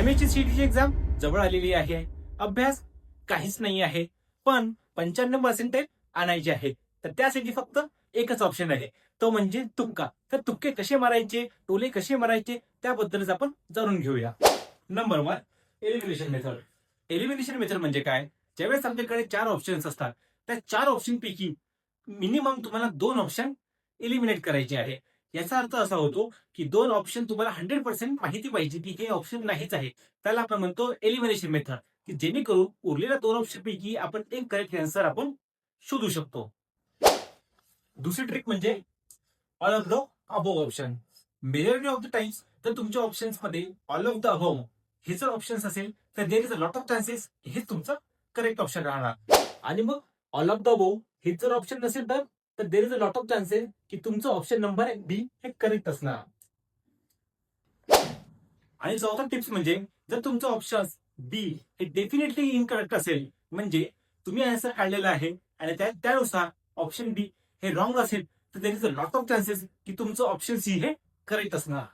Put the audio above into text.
MAh सीईटीची exam जवळ आलेली आहे. अभ्यास काहीच नाही आहे, पण 95% आणायचे आहे. तर त्यासाठी फक्त एकच ऑप्शन आहे, तो म्हणजे तुक्का. तर तुक्के कसे मारायचे, टोले कसे मारायचे त्याबद्दलच आपण जाणून घेऊया. Number 1, elimination method. Elimination method म्हणजे काय? ज्यावेळेस आपल्याकडे 4 ऑप्शन्स असतात, त्या 4 ऑप्शन पैकी मिनिमम तुम्हाला 2 ऑप्शन एलिमिनेट करायचे आहे. याचा अर्थ असा होतो की 2 ऑप्शन तुम्हाला 100% माहिती पाहिजे की हे ऑप्शन नाहीच आहे. त्याला आपण म्हणतो एलिमिनेशन मेथड, की जेणेकरून उरलेल्या 2 ऑप्शन पैकी आपण एक करेक्ट आन्सर आपण शोधू शकतो. दुसरी ट्रिक म्हणजे all of the above option. Majority of the times तर तुमच्या ऑप्शन्स मध्ये ऑल ऑफ द अबोव्ह हे जर ऑप्शन असेल तर there is a lot of chances हे तुमचं करेक्ट ऑप्शन राहणार. आणि मग ऑल ऑफ द अबोव्ह हे जर ऑप्शन नसेल तर there is a lot of chances की तुमचं ऑप्शन नंबर बी हे करेक्ट असणार. आणि चौथा टिप्स म्हणजे जर तुमचं ऑप्शन बी हे डेफिनेटली इनकरेक्ट असेल, म्हणजे तुम्ही आन्सर काढलेला आहे आणि त्यानुसार ऑप्शन बी हे रॉंग असेल, तर there is a lot of chances की तुमचं ऑप्शन सी हे करेक्ट असणार.